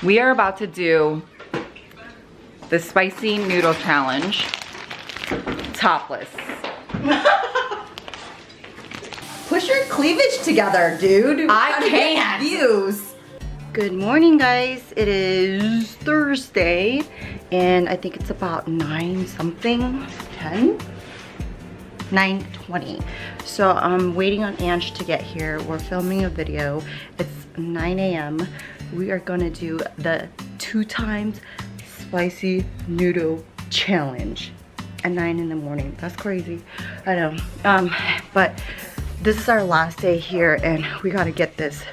We are about to do the spicy noodle challenge, topless. Push your cleavage together, dude. I can't. Views. Good morning, guys. It is Thursday, and I think it's about 9 something, 10? 9:20. So I'm waiting on Ange to get here. We're filming a video. It's 9 a.m. We are gonna do the 2 times spicy noodle challenge at 9 in the morning. That's crazy, I know. But this is our last day here, and we gotta get this.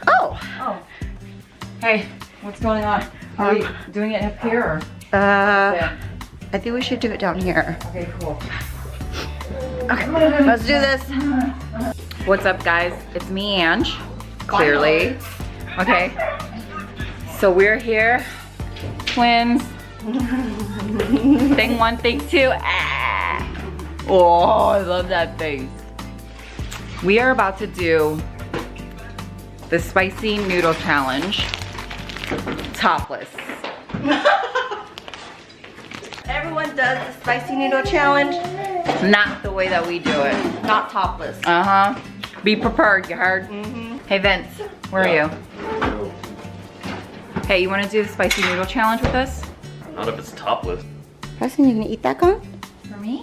Oh. Hey, what's going on? Are we doing it up here or? I think we should do it down here. Okay, cool. Okay, let's do this. What's up, guys? It's me, Ange, clearly. Okay, so we're here, twins. Thing 1, thing 2. Ah. Oh, I love that face. We are about to do the spicy noodle challenge, topless. Everyone does the spicy noodle challenge. Not the way that we do it. Not topless. Uh-huh. Be prepared, you heard? Hey, Vince, where are you? Hey, you want to do the spicy noodle challenge with us? Not if it's topless. Preston, you gonna eat that, con? For me?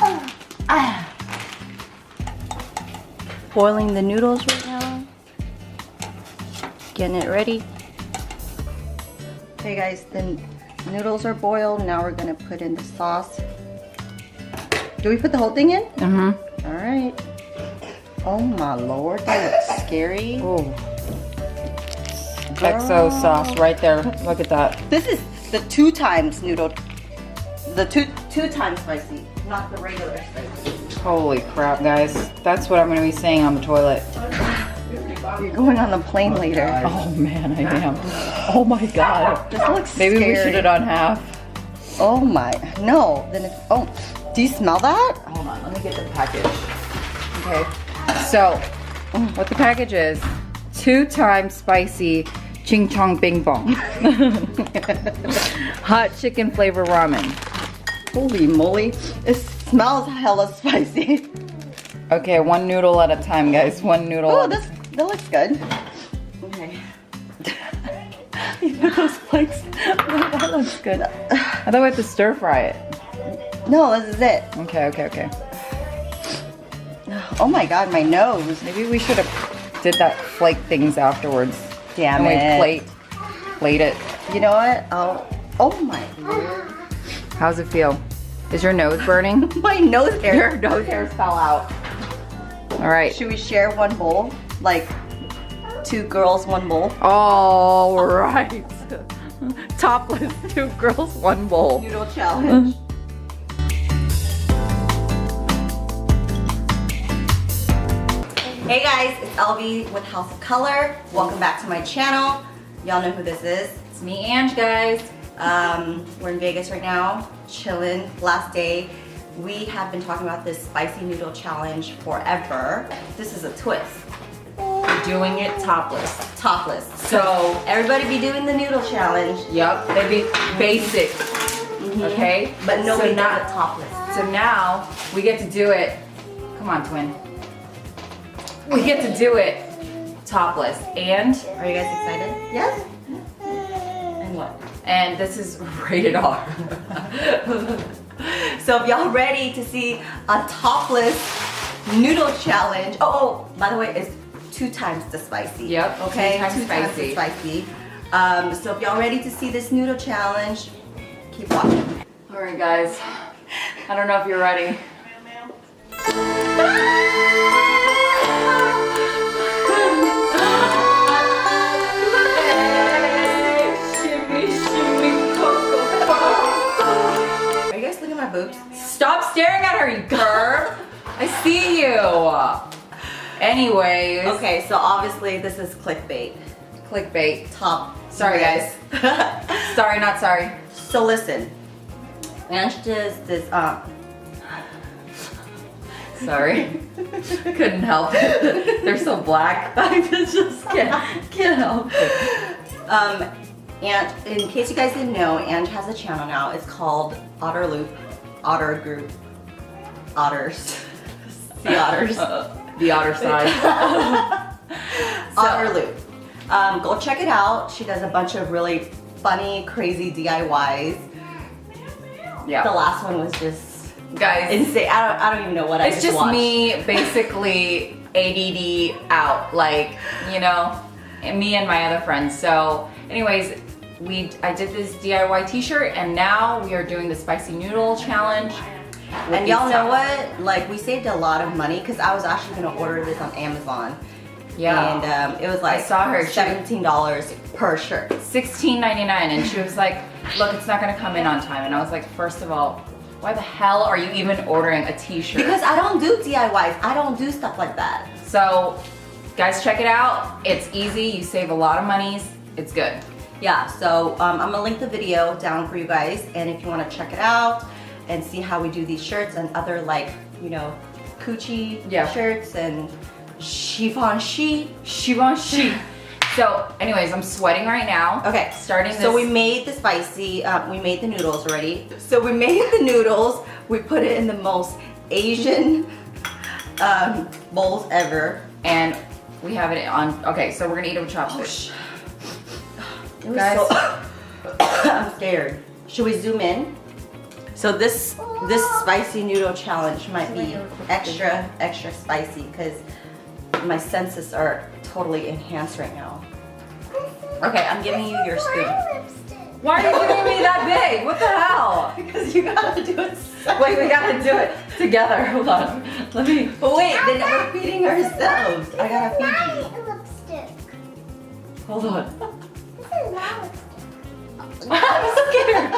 Boiling the noodles right now. Getting it ready. Okay, guys, the noodles are boiled. Now we're gonna put in the sauce. Do we put the whole thing in? Mm-hmm. All right. Oh my lord, that looks scary. Oh. XO sauce right there. Look at that. This is the 2 times noodle. The two times spicy, not the regular spicy. Holy crap, guys. That's what I'm gonna be saying on the toilet. You're going on the plane later. Oh man, I am. Oh my god. This looks Maybe scary. we should have done half. Oh my, no. Then it's, oh, do you smell that? Hold on, let me get the package. Okay. So, what the package is, 2 times spicy ching chong bing bong. Hot chicken flavor ramen. Holy moly, it smells hella spicy. Okay, 1 noodle at a time, guys. 1 noodle. Oh, that looks good. Okay. You know those flakes? That looks good. I thought we had to stir fry it. No, this is it. Okay. Oh my god, my nose. Maybe we should have did that flake things afterwards. Damn and it. we plate it. You know what? Oh my lord. How's it feel? Is your nose burning? My nose hair. Your nose hairs fell out. All right. Should we share 1 bowl? Like 2 girls, 1 bowl? All right. Topless, 2 girls, 1 bowl. Noodle challenge. Hey guys, it's LB with House of Color. Welcome back to my channel. Y'all know who this is. It's me, Ange, guys. We're in Vegas right now, chilling, last day. We have been talking about this spicy noodle challenge forever. This is a twist. We're doing it topless. Topless. So everybody be doing the noodle challenge. Yep, they be basic. Okay? But nobody so does it topless. So now we get to do it. Come on, twin. We get to do it topless. And Are you guys excited? Yes? And what? and this is rated R. So if y'all ready to see a topless noodle challenge, oh, by the way, it's 2 times the spicy. Yep, Okay, 2 times 2 times the spicy. spicy. So if y'all ready to see this noodle challenge, keep watching. All right, guys. I don't know if you're ready. Are you guys looking at my boobs? Stop staring at her, you perv. I see you. Anyways. Okay, so obviously this is clickbait. Clickbait. Top. Sorry, guys. Sorry, not sorry. So listen, Ange does this, Sorry. Couldn't help it. They're so black. I just can't help it. And in case you guys didn't know, Ange has a channel now. It's called theodderloop. Otter Group. Otters. The otters. The otter side. theodderloop. Go check it out. She does a bunch of really funny, crazy DIYs. Yeah. The last one was just guys, insane. I don't even know what I just watched. It's just me basically ADD out, like, you know, and me and my other friends. So anyways, I did this DIY t-shirt, and now we are doing the spicy noodle challenge. And y'all know what? Like, we saved a lot of money because I was actually gonna order this on Amazon. Yeah. And it was like I saw her, $17 per shirt. $16.99, and she was like, look, it's not gonna come in on time. And I was like, first of all, why the hell are you even ordering a t-shirt? Because I don't do DIYs. I don't do stuff like that. So guys, check it out. It's easy, you save a lot of money. It's good. Yeah, so I'm gonna link the video down for you guys, and if you wanna check it out and see how we do these shirts and other, like, you know, coochie shirts and chiffon sheet. So anyways, I'm sweating right now. Okay, starting this. So we made the spicy, we made the noodles already. So we made the noodles, we put it in the most Asian bowls ever. And we have it on, okay, so we're gonna eat it with chopsticks. Guys, I'm scared. Should we zoom in? So this spicy noodle challenge might be extra spicy because my senses are totally enhanced right now. Okay, I'm giving you your spoon. Why are you giving me that big? What the hell? Because you gotta do it. Wait, we gotta do it together. Hold on. Let me. But wait, then we're feeding ourselves. I gotta feed you. Lipstick. Hold on. This is not lipstick. I'm scared.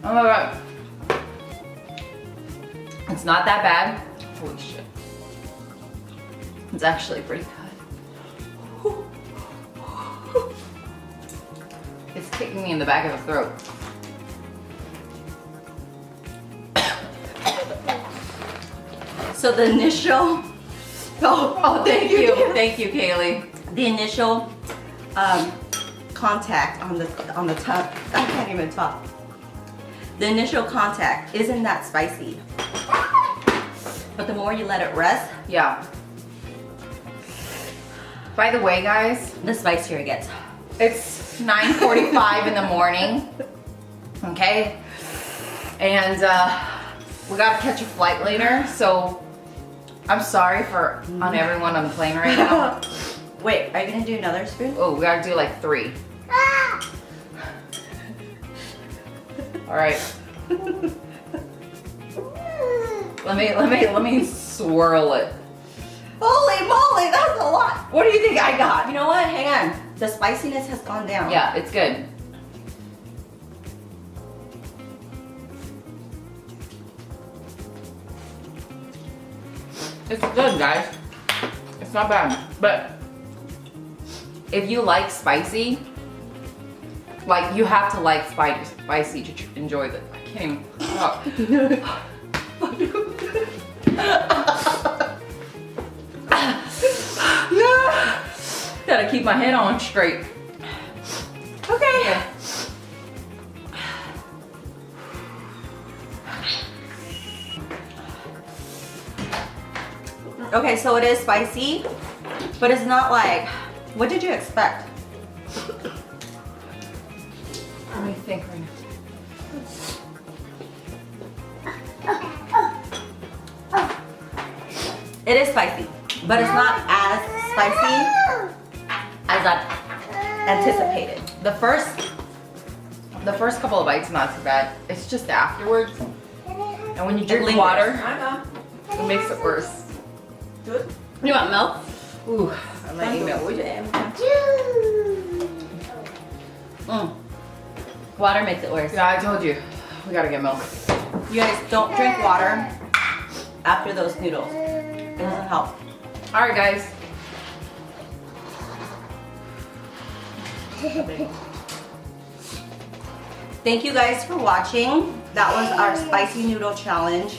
Oh my god. It's not that bad. Holy shit. It's actually pretty good. It's kicking me in the back of the throat. So the initial, Thank you, Kaylee. The initial contact on the top, I can't even talk. The initial contact isn't that spicy, but the more you let it rest, Yeah. By the way, guys, the spicier it gets. it's 9:45 in the morning, okay? And we gotta catch a flight later, so I'm sorry on everyone on the plane right now. Wait, are you gonna do another spoon? Oh, we gotta do like 3. Ah! All right. Let me swirl it. Holy moly, that's a lot. What do you think I got? You know what? Hang on. The spiciness has gone down. Yeah, it's good. It's good, guys. It's not bad. But if you like spicy, like you have to like spicy to enjoy this. I can't even talk. Gotta keep my head on straight. Okay. Okay, so it is spicy, but it's not like, what did you expect? Let me think right now. It is spicy, but it's not as spicy as I anticipated. The first couple of bites not too bad. It's just afterwards, and when you drink lingers. water, it makes it worse. You want milk? Ooh, I might eat milk. Water makes it worse. Yeah, I told you. We gotta get milk. You guys don't drink water after those noodles. It doesn't help. All right, guys. Thank you guys for watching. That was our spicy noodle challenge.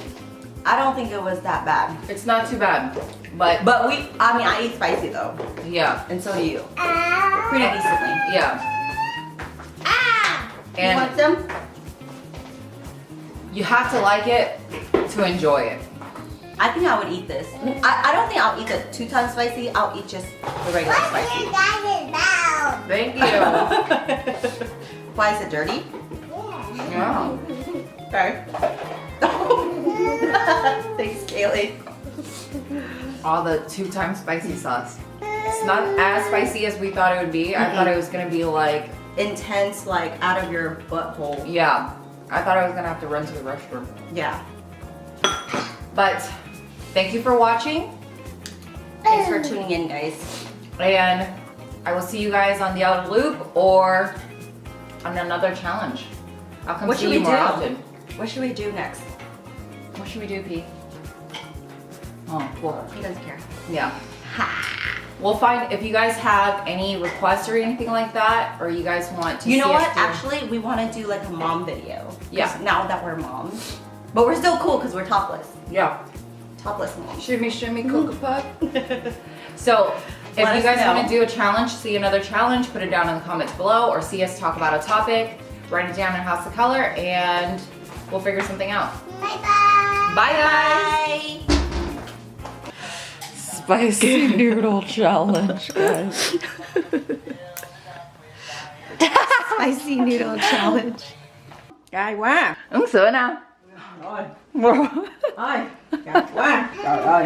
I don't think it was that bad. It's not too bad, but I mean, I eat spicy though, yeah, and so do you. Ah. Pretty decently. yeah. Ah. You want And some? you have to like it to enjoy it. I think I would eat this. I don't think I'll eat the 2 times spicy. I'll eat just the regular What's spicy. your daddy's mouth? Thank you. Why is it dirty? Yeah. Yeah. Okay. Thanks, Kaylee. All the 2 times spicy sauce. It's not as spicy as we thought it would be. I thought it was gonna be like, Intense, like out of your butthole. yeah. I thought I was gonna have to run to the restroom. Yeah. But thank you for watching, Thanks for tuning in, guys. and I will see you guys on the other loop or on another challenge. I'll come What see should you we more do? often. What should we do next? What should we do, P? Oh, cool. He doesn't care. Yeah. We'll find, if you guys have any requests or anything like that, or you guys want to You know see what? us do- Actually, we want to do like a mom video. 'Cause Yeah. Now that we're moms, but we're still cool because we're topless. Yeah. Topless moms. Shimmy, shimmy, cocoa puff. So, if Let you us guys know. want to do a challenge, see another challenge, put it down in the comments below, or see us talk about a topic, write it down in House of Color, and we'll figure something out. Bye-bye. Bye, guys! Spicy noodle challenge, guys. Spicy noodle challenge. Cay quá. Uống sữa nào. Rồi. Thôi. Cay quá. Trời ơi.